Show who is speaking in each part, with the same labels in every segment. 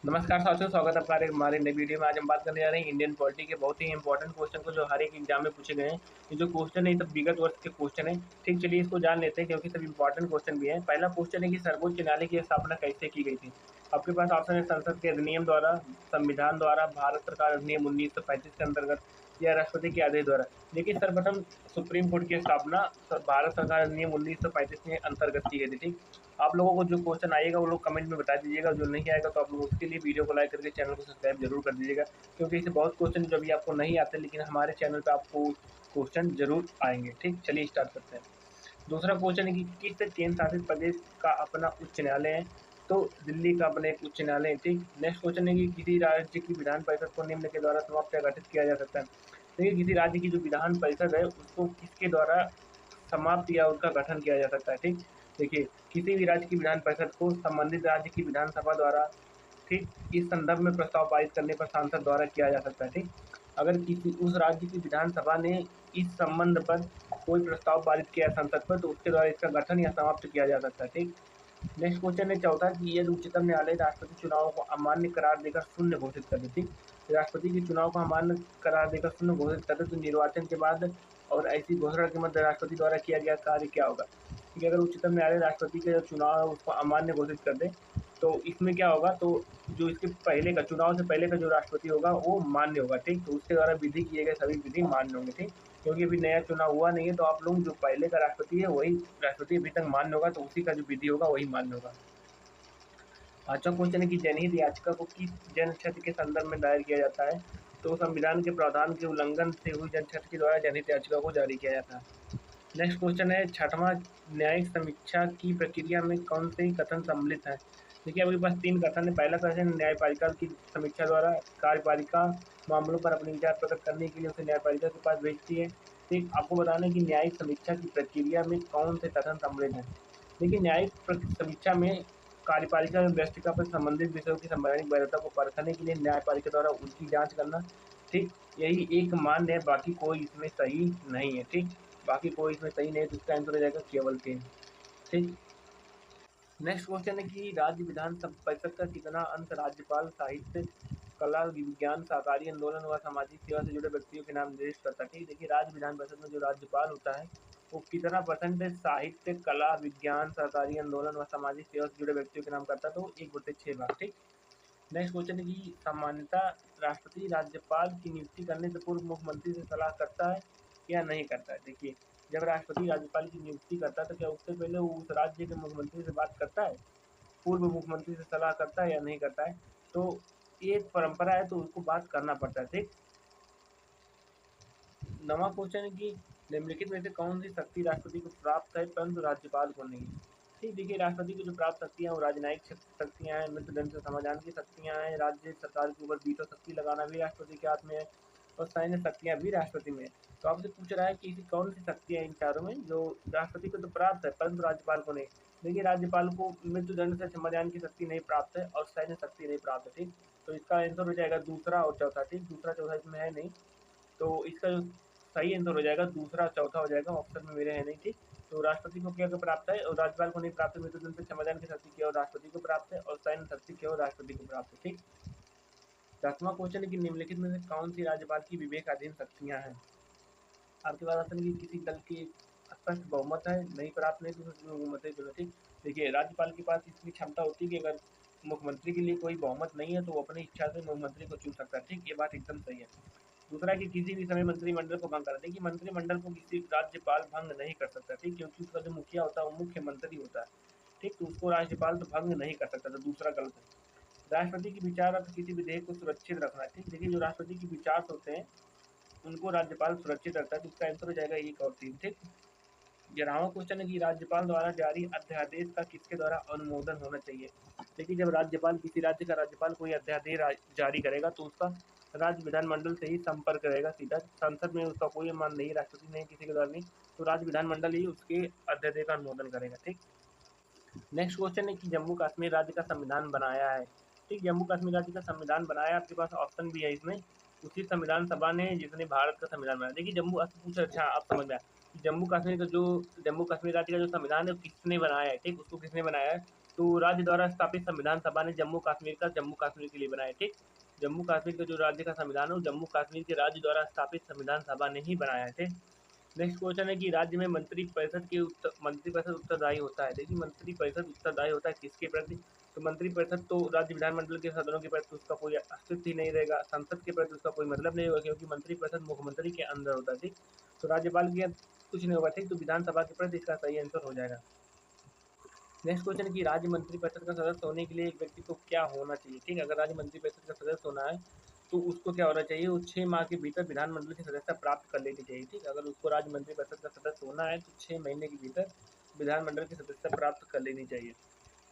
Speaker 1: नमस्कार साथियों, स्वागत है आपका हमारे नई वीडियो में। आज हम बात करने जा रहे हैं इंडियन पॉलिटी के बहुत ही इंपॉर्टेंट क्वेश्चन को, जो हर एक एग्जाम में पूछे गए हैं। ये जो क्वेश्चन है ये सब विगत वर्ष के क्वेश्चन है। ठीक, चलिए इसको जान लेते हैं क्योंकि सब इंपॉर्टेंट क्वेश्चन भी है। पहला क्वेश्चन है कि सर्वोच्च न्यायालय की स्थापना कैसे की गई थी। आपके पास ऑप्शन है संसद के अधिनियम द्वारा, संविधान द्वारा, भारत सरकार अधिनियम 1935 के अंतर्गत, या राष्ट्रपति के आदेश द्वारा। देखिए, सर्वप्रथम सुप्रीम कोर्ट की स्थापना भारत सरकार अधिनियम 1935 के अंतर्गत की गई थी। ठीक, आप लोगों को जो क्वेश्चन आएगा वो लोग कमेंट में बता दीजिएगा, जो नहीं आएगा तो आप लोग उसके लिए वीडियो को लाइक करके चैनल को सब्सक्राइब जरूर कर दीजिएगा, क्योंकि इससे बहुत क्वेश्चन जो अभी आपको नहीं आते लेकिन हमारे चैनल पे आपको क्वेश्चन जरूर आएंगे। ठीक, चलिए स्टार्ट करते हैं। दूसरा क्वेश्चन है कि किस केंद्र शासित प्रदेश का अपना उच्च न्यायालय है। तो दिल्ली का अपना एक उच्च न्यायालय है। ठीक, नेक्स्ट क्वेश्चन है कि किसी राज्य की विधान परिषद को निम्न के द्वारा समाप्त या गठित किया जा सकता है। देखिए, किसी राज्य की जो विधान परिषद है उसको किसके द्वारा समाप्त या उनका गठन किया जा सकता है। ठीक, देखिए, किसी भी राज्य की विधान परिषद को संबंधित राज्य की विधानसभा द्वारा, ठीक, इस संदर्भ में प्रस्ताव पारित करने पर सांसद द्वारा किया जा सकता है। ठीक, अगर किसी उस राज्य की विधानसभा ने इस संबंध पर कोई प्रस्ताव पारित किया संसद पर, तो उसके द्वारा इसका गठन या समाप्त किया जा सकता है। ठीक, नेक्स्ट क्वेश्चन है चौथा कि यदि उच्चतम न्यायालय राष्ट्रपति चुनाव को अमान्य करार देकर शून्य घोषित कर दे। ठीक, राष्ट्रपति के चुनाव को अमान्य करार देकर शून्य घोषित कर दे तो निर्वाचन के बाद और ऐसी घोषणा के मध्य राष्ट्रपति द्वारा किया गया कार्य क्या होगा। ठीक है, अगर उच्चतम न्यायालय राष्ट्रपति का जो चुनाव है उसको अमान्य घोषित कर दे तो इसमें क्या होगा, तो जो इसके पहले का चुनाव से पहले का जो राष्ट्रपति होगा वो मान्य होगा। ठीक, तो उसके द्वारा विधि किए गए सभी विधि मान्य होंगे। ठीक, क्योंकि अभी नया चुनाव हुआ नहीं है तो आप लोग जो पहले का राष्ट्रपति है वही राष्ट्रपति अभी तक मान्य होगा, तो उसी का जो विधि होगा वही मान्य होगा। पांचवा क्वेश्चन है कि जनहित याचिका को किस जनहित के संदर्भ में दायर किया जाता है। तो संविधान के प्रावधान के उल्लंघन से हुई जनहित के द्वारा जनहित याचिका को जारी किया जाता है। नेक्स्ट क्वेश्चन है छठवां, न्यायिक समीक्षा की प्रक्रिया में कौन से कथन सम्मिलित है। देखिए, आपके पास तीन कथन है। पहला कथन, न्यायपालिका की समीक्षा द्वारा कार्यपालिका मामलों पर अपने विचार प्रकट करने के लिए उसे न्यायपालिका के पास भेजती है। ठीक, आपको बताना है कि न्यायिक समीक्षा की प्रक्रिया में कौन से कथन सम्मिलित हैं। देखिए, न्यायिक समीक्षा में कार्यपालिका में व्यवस्था पर संबंधित विषयों की संवैधानिक वैधता को परखने के लिए न्यायपालिका द्वारा उनकी जांच करना। ठीक, यही एक मान्य है, बाकी कोई इसमें सही नहीं है। ठीक, बाकी कोई इसमें सही नहीं है, तो इसका आंसर हो जाएगा केवल तीन। ठीक, नेक्स्ट क्वेश्चन है कि राज्य विधान परिषद का कितना अंश राज्यपाल साहित्य, कला, विज्ञान, सहकारी आंदोलन व सामाजिक सेवा से जुड़े व्यक्तियों के नाम निर्दिष्ट करता है। ठीक, देखिए, राज्य विधान परिषद में जो राज्यपाल होता है वो कितना परसेंट साहित्य, कला, विज्ञान, सहकारी आंदोलन व सामाजिक सेवा से जुड़े व्यक्तियों के नाम करता है, तो 1/6 भाग। ठीक, नेक्स्ट क्वेश्चन है कि सामान्यतः राष्ट्रपति राज्यपाल की नियुक्ति करने से पूर्व मुख्यमंत्री से सलाह करता है या नहीं करता है। देखिए, जब राष्ट्रपति राज्यपाल की नियुक्ति करता है तो क्या उससे पहले वो उस राज्य के मुख्यमंत्री से बात करता है, पूर्व मुख्यमंत्री से सलाह करता है या नहीं करता है। तो ये एक परंपरा है तो उसको बात करना पड़ता है। ठीक, नवा क्वेश्चन है कि निम्नलिखित में से कौन सी शक्ति राष्ट्रपति को प्राप्त है परंतु राज्यपाल को नहीं। ठीक, देखिए, राष्ट्रपति को जो प्राप्त शक्तियाँ हैं वो राजनयिक शक्तियाँ हैं, मृत्युदंड से समाधान की शक्तियाँ हैं, राज्य सरकार के ऊपर वीटो शक्ति लगाना भी राष्ट्रपति के हाथ में है, और सैन्य शक्तियाँ भी राष्ट्रपति में है। तो आपसे पूछ रहा है कि ऐसी कौन सी शक्तियाँ इन चारों में जो राष्ट्रपति को तो प्राप्त है परंतु राज्यपाल को नहीं। देखिए, राज्यपाल को मृत्युदंड से समाधान की शक्ति नहीं प्राप्त है और सैन्य शक्ति नहीं प्राप्त है। ठीक, तो इसका आंसर हो जाएगा दूसरा और चौथा। ठीक, दूसरा चौथा इसमें है नहीं, तो इसका जो सही आंसर हो जाएगा दूसरा चौथा हो जाएगा, ऑप्शन में मेरे है नहीं। ठीक, तो राष्ट्रपति को क्या प्राप्त है और राज्यपाल को नहीं प्राप्त है, मृत्युदंड से समाधान की शक्ति केवल राष्ट्रपति को प्राप्त है और सैन्य शक्ति केवल राष्ट्रपति को प्राप्त है। ठीक, 10वां क्वेश्चन है कि निम्नलिखित में से कौन सी राज्यपाल की विवेकाधीन शक्तियां हैं। आपके पास ऑप्शन की किसी दल की स्पष्ट बहुमत है, नहीं प्राप्त नहीं तो बहुमत है। चलो, ठीक, देखिए, राज्यपाल के पास इतनी क्षमता होती है कि अगर मुख्यमंत्री के लिए कोई बहुमत नहीं है तो वो अपनी इच्छा से मुख्यमंत्री को चुन सकता है। ठीक, ये बात एकदम सही है। दूसरा कि किसी भी समय मंत्रिमंडल को भंग कर दें, कि मंत्रिमंडल को किसी राज्यपाल भंग नहीं कर सकता। ठीक, क्योंकि उसका जो मुखिया होता है वो मुख्यमंत्री होता है। ठीक, तो उसको राज्यपाल तो भंग नहीं कर सकता, तो दूसरा गलत है। राष्ट्रपति के विचार और किसी विधेयक को सुरक्षित रखना। ठीक, देखिए, जो राष्ट्रपति के विचार होते हैं उनको राज्यपाल सुरक्षित रखता है, तो इसका आंसर हो जाएगा 1 और 3। ठीक, 11वां क्वेश्चन है कि राज्यपाल द्वारा जारी अध्यादेश का किसके द्वारा अनुमोदन होना चाहिए। देखिए, जब राज्यपाल किसी राज्य का राज्यपाल कोई अध्यादेश जारी करेगा तो उसका राज्य विधानमंडल से ही संपर्क रहेगा सीधा, संसद में उसका कोई मान नहीं, राष्ट्रपति नहीं, किसी के द्वारा नहीं, तो राज्य विधानमंडल ही उसके अध्यादेश का अनुमोदन करेगा। ठीक, नेक्स्ट क्वेश्चन है कि जम्मू कश्मीर राज्य का संविधान बनाया है। ठीक, जम्मू कश्मीर राज्य का संविधान बनाया, आपके पास ऑप्शन भी है इसमें, उसी संविधान सभा ने जिसने भारत का संविधान बनाया। देखिए, जम्मू पूछ, अच्छा आप समझ में आया कि जम्मू कश्मीर का जो जम्मू कश्मीर राज्य का जो संविधान है वो किसने बनाया है। ठीक, उसको किसने बनाया है, तो राज्य द्वारा स्थापित संविधान सभा ने जम्मू कश्मीर के लिए बनाया। ठीक, जम्मू कश्मीर का जो राज्य का संविधान है वो जम्मू कश्मीर के राज्य द्वारा स्थापित संविधान सभा ने ही बनाया है। ठीक, नेक्स्ट क्वेश्चन है कि राज्य में मंत्रिपरिषद उत्तरदायी होता है। देखिए मंत्रिपरिषद उत्तरदायी होता है किसके प्रति? तो मंत्रिपरिषद तो राज्य विधानमंडल के सदनों के प्रति उसका कोई अस्तित्व ही नहीं रहेगा, संसद के प्रति उसका कोई मतलब नहीं होगा, क्योंकि मंत्रिपरिषद मुख्यमंत्री के अंदर होता है। ठीक, तो राज्यपाल के कुछ नहीं होगा। ठीक, तो विधानसभा के प्रति इसका सही आंसर हो जाएगा। नेक्स्ट क्वेश्चन की राज्य मंत्रिपरिषद का सदस्य होने के लिए एक व्यक्ति को क्या होना चाहिए? ठीक है, अगर राज्य मंत्रिपरिषद का सदस्य होना है तो उसको क्या होना चाहिए? वो 6 माह के भीतर विधानमंडल की सदस्यता प्राप्त कर लेनी चाहिए। ठीक, अगर उसको राज्य मंत्रिपरिषद का सदस्य होना है तो 6 महीने के भीतर विधानमंडल की सदस्यता प्राप्त कर लेनी चाहिए।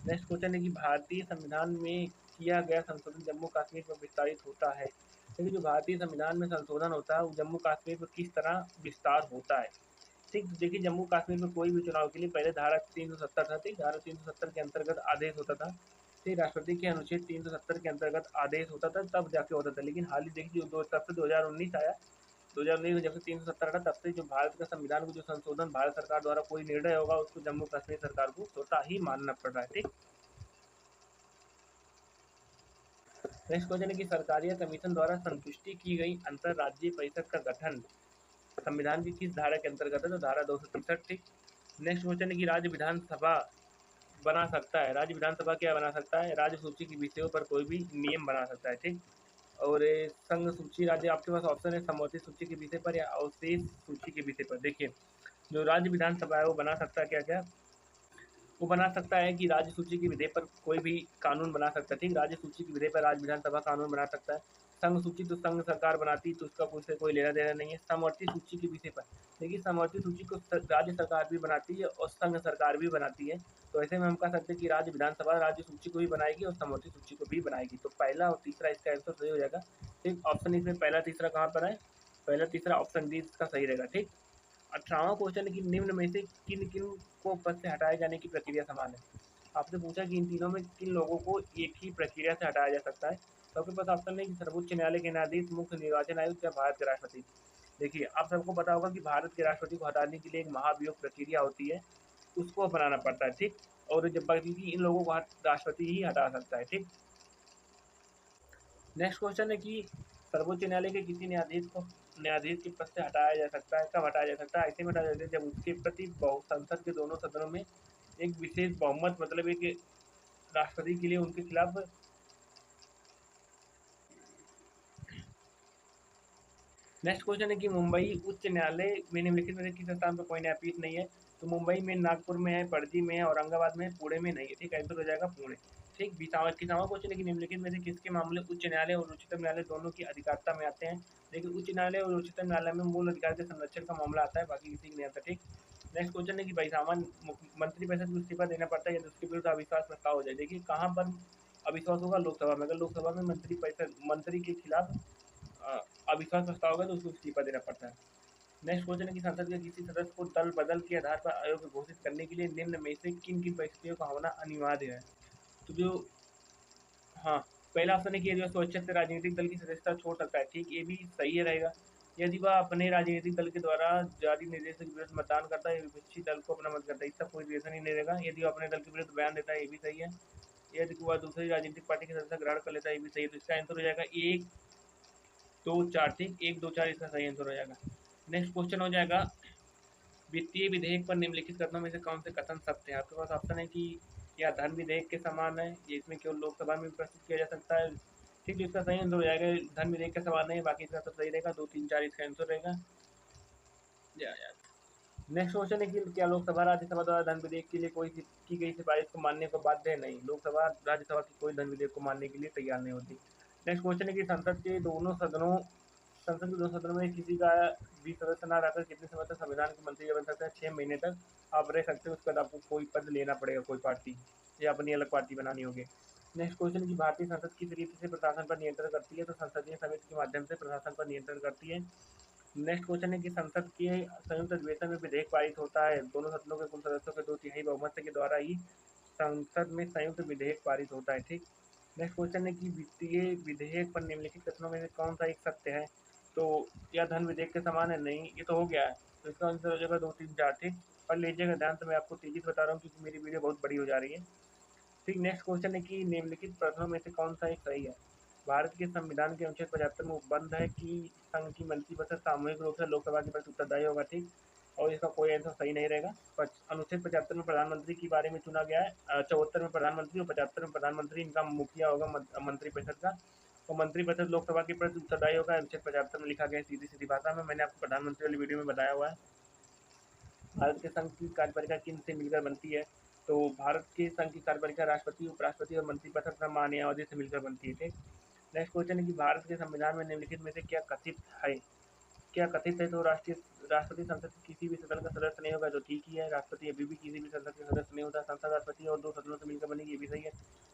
Speaker 1: नेक्स्ट क्वेश्चन है कि भारतीय संविधान में किया गया संशोधन जम्मू कश्मीर पर विस्तारित होता है। देखिए जो भारतीय संविधान में संशोधन होता है वो जम्मू कश्मीर पर किस तरह विस्तार होता है? ठीक, देखिए जम्मू कश्मीर में कोई भी चुनाव के लिए पहले धारा 370 था। ठीक, धारा 370 के अंतर्गत आदेश होता था। ठीक, राष्ट्रपति के अनुच्छेद 370 के अंतर्गत आदेश होता था, तब जाके होता था। लेकिन हाल ही देखिए जो तब से 2019 आया, 2019 में जब से 370 हटा तब से जो भारत का संविधान को जो संशोधन भारत सरकार द्वारा कोई निर्णय होगा उसको जम्मू कश्मीर सरकार को स्वतः ही मानना पड़ रहा है। ठीक, नेक्स्ट क्वेश्चन है कि सरकारिया कमीशन द्वारा संतुष्टि की गई अंतरराज्यीय परिषद का गठन संविधान की किस धारा के अंतर्गत है? तो धारा 263। ठीक, नेक्स्ट क्वेश्चन है कि राज्य विधानसभा बना सकता है। राज्य विधानसभा क्या बना सकता है? राज्य सूची के विषयों पर कोई भी नियम बना सकता है। ठीक, और संघ सूची राज्य आपके पास ऑप्शन है समवर्ती सूची के विषय पर या अवशेष सूची के विषय पर। देखिए जो राज्य विधानसभा है वो बना सकता है क्या क्या? वो बना सकता है कि राज्य सूची के विधेयक पर कोई भी कानून बना सकता है। ठीक, राज्य सूची के विधेयक पर राज्य विधानसभा कानून बना सकता है। संघ सूची तो संघ सरकार बनाती तो उसका उससे कोई लेना देना नहीं है। समवर्ती सूची के विषय पर देखिए समवर्ती सूची को राज्य सरकार भी बनाती है और संघ सरकार भी बनाती है। तो ऐसे में हम कह सकते हैं कि राज्य विधानसभा राज्य सूची को भी बनाएगी और समवर्ती सूची को भी बनाएगी। तो पहला और तीसरा इसका आंसर सही हो जाएगा। ठीक, ऑप्शन इसमें पहला तीसरा कहाँ पर है? पहला तीसरा ऑप्शन डी इसका सही रहेगा। ठीक, 18वां क्वेश्चन है कि निम्न में से किन किन को पद से हटाए जाने की प्रक्रिया समान है? आपसे पूछा कि इन तीनों में किन लोगों को एक ही प्रक्रिया से हटाया जा सकता है। तो आपके पास ऑप्शन है कि सर्वोच्च न्यायालय के न्यायाधीश, मुख्य निर्वाचन आयुक्त या भारत के राष्ट्रपति। देखिए आप सबको पता होगा कि भारत के राष्ट्रपति को हटाने के लिए एक महाभियोग प्रक्रिया होती है, उसको अपनाना पड़ता है। ठीक, और जब बाकी इन लोगों को राष्ट्रपति ही हटा सकता है। ठीक, नेक्स्ट क्वेश्चन है कि सर्वोच्च न्यायालय के किसी न्यायाधीश के पद से हटाया जा सकता है? कब हटाया जा सकता है? ऐसे में हटाया जाता है जब उसके प्रति संसद के दोनों सदनों में एक विशेष बहुमत मतलब एक राष्ट्रपति के लिए उनके खिलाफ। नेक्स्ट क्वेश्चन है कि मुंबई उच्च न्यायालय में निम्नलिखित में से किस स्थान पर कोई न्यायपीठ नहीं है? तो मुंबई में, नागपुर में है, पणजी में है, औरंगाबाद में, पुणे में नहीं है। ठीक, आंसर हो जाएगा पुणे। ठीक, 20वां क्वेश्चन है कि निम्नलिखित में से किसके मामले उच्च न्यायालय और उच्चतम न्यायालय दोनों की अधिकारिता में आते हैं? देखिए उच्च न्यायालय और उच्चतम न्यायालय में मूल अधिकार के संरक्षण का मामला आता है, बाकी किसी की नहीं आता। ठीक, नेक्स्ट क्वेश्चन है कि 22वां मंत्रिपरिषद को इस्तीफा देना पड़ता है यदि उसके विरुद्ध अविश्वास प्रस्ताव हो जाए। देखिए कहाँ पर अविश्वास होगा? लोकसभा में। अगर लोकसभा में मंत्री के खिलाफ अविश्वास प्रस्ताव होगा तो उसको इस्तीफा देना पड़ता है। नेक्स्ट क्वेश्चन है कि संसद के किसी सदस्य को दल बदल के आधार पर अयोग्य घोषित करने के लिए निम्न में से किन किन परिस्थितियों का होना अनिवार्य है? तो जो हाँ, पहला ऑप्शन है कि यदि वह स्वेच्छा से राजनीतिक दल की सदस्यता छोड़ सकता है। ठीक, ये भी सही है रहेगा। यदि वह अपने राजनीतिक दल के द्वारा जारी निर्देश के विरुद्ध मतदान करता है, विपक्षी दल को अपना मत करता है, इसका कोई रीजन ही नहीं रहेगा। यदि वह अपने दल के विरुद्ध बयान देता है, ये भी सही है। यदि वह दूसरी राजनीतिक पार्टी की सदस्यता ग्रहण कर लेता है, ये भी सही है। तो इसका आंसर हो जाएगा 1 2 4। ठीक, 1 2 4 इसका सही आंसर हो जाएगा। नेक्स्ट क्वेश्चन हो जाएगा वित्तीय विधेयक पर निम्नलिखित कथनों में से कौन से कथन सत्य है? आपके पास ऑप्शन है कि यह धन विधेयक के समान है, ये इसमें केवल लोकसभा में प्रस्तुत किया जा सकता है। ठीक, तो इसका सही आंसर हो जाएगा धन विधेयक के समान नहीं है, बाकी इसका सब सही रहेगा। 2 3 4 इसका आंसर रहेगा। नेक्स्ट क्वेश्चन है कि क्या लोकसभा राज्यसभा द्वारा धन विधेयक के लिए कोई की गई सिफारिश को मानने को बाध्य है? नहीं, लोकसभा राज्यसभा की कोई धन विधेयक को मानने के लिए तैयार नहीं होती। नेक्स्ट क्वेश्चन है कि संसद के दोनों सदनों में किसी का भी सदस्य न रहकर कितने समय तक संविधान के मंत्री बन सकते हैं? 6 महीने तक आप रह सकते हो, उसके बाद आपको कोई पद लेना पड़ेगा, कोई पार्टी या अपनी अलग पार्टी बनानी होगी। नेक्स्ट क्वेश्चन की भारतीय संसद किस रीति से प्रशासन पर नियंत्रण करती है? तो संसदीय समिति के माध्यम से प्रशासन पर नियंत्रण करती है। नेक्स्ट क्वेश्चन है कि संसद के संयुक्त अधिवेशन में विधेयक पारित होता है दोनों सदनों के कुल सदस्यों के 2/3 बहुमत के द्वारा ही संसद में संयुक्त विधेयक पारित होता है। ठीक, नेक्स्ट क्वेश्चन है कि वित्तीय विधेयक पर निम्नलिखित कथनों में से कौन सा एक सत्य है? तो यह धन विधेयक के समान है? नहीं, ये तो हो गया है। तो इसका आंसर हो जाएगा 2 3 4। ठीक, पढ़ लीजिएगा ध्यान से, मैं आपको तेजी से बता रहा हूँ क्योंकि मेरी वीडियो बहुत बड़ी हो जा रही है। ठीक, नेक्स्ट क्वेश्चन है कि निम्नलिखित प्रश्नों में से कौन सा एक सही है? भारत के संविधान के अनुच्छेद 75 में उपबंध है कि संघ की मंत्रिपरिषद सामूहिक रूप से लोकसभा के प्रति उत्तरदायी होगा, ठीक? और इसका कोई आंसर सही नहीं रहेगा। अनुच्छेद 75 में प्रधानमंत्री के बारे में चुना गया है, 74 में प्रधानमंत्री और 75 में प्रधानमंत्री इनका मुखिया होगा मंत्रिपरिषद का। तो मंत्रिपरिषद लोकसभा के प्रति उत्तरदायी होगा, अनुच्छेद 75 में लिखा गया है सीधी सीधी भाषा में। मैंने आपको प्रधानमंत्री वाली वीडियो में बताया हुआ है। भारत के संघ की कार्यपालिका किन से मिलकर बनती है? तो भारत के संघ की कार्यपालिका राष्ट्रपति, उपराष्ट्रपति और मंत्रिपरिषद का महान्यायाधीश से मिलकर बनती है, ठीक? नेक्स्ट क्वेश्चन है कि भारत के संविधान में निम्नलिखित में से क्या कथित है? क्या कथित है? तो राष्ट्रपति संसद के किसी भी सदन का सदस्य नहीं होगा, जो ठीक ही है। राष्ट्रपति अभी भी किसी भी संसद के सदस्य नहीं होता। संसद राष्ट्रपति और 2 सदनों से मिलकर बनेगी, ये भी सही है।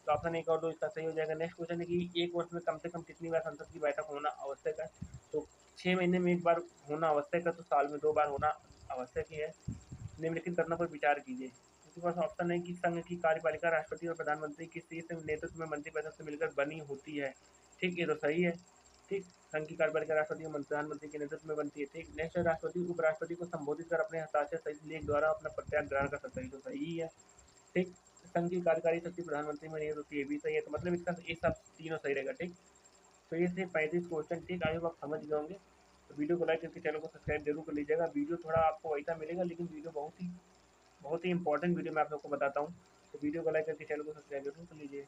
Speaker 1: तो ऑप्शन 1 और 2 इसका सही हो जाएगा। नेक्स्ट क्वेश्चन है कि एक वर्ष में कम से कम कितनी बार संसद की बैठक होना आवश्यक है? तो 6 महीने में 1 बार होना आवश्यक है, तो साल में 2 बार होना आवश्यक ही है। निम्नलिखित घटना पर विचार कीजिए। इसके पास ऑप्शन है कि संघ की कार्यपालिका राष्ट्रपति और प्रधानमंत्री के शीर्ष नेतृत्व में मंत्रिपरिषद से मिलकर बनी होती है, ठीक? ये तो सही है, ठीक? संघ की कार्यपालिका राष्ट्रपति और प्रधानमंत्री के नेतृत्व में बनती है, ठीक? नेक्स्ट है राष्ट्रपति उपराष्ट्रपति को संबोधित कर अपने हस्ताक्षर सहित लेख द्वारा अपना प्रत्याग ग्रहण कर सकता है, तो सही है, ठीक? संघ की कार्यकारी शक्ति प्रधानमंत्री में नहीं होती, ये भी सही है। तो मतलब इसका ये सब तीनों सही रहेगा, ठीक? तो ये थे 35 क्वेश्चन, ठीक? आई होप आप समझ गए होंगे। तो वीडियो को लाइक करके चैनल को सब्सक्राइब जरूर कर लीजिएगा। वीडियो थोड़ा आपको वैसा मिलेगा, लेकिन वीडियो बहुत ही इंपॉर्टेंट वीडियो मैं आप लोग को बताता हूँ। तो वीडियो को लाइक करके चैनल को सब्सक्राइब जरूर कर लीजिए।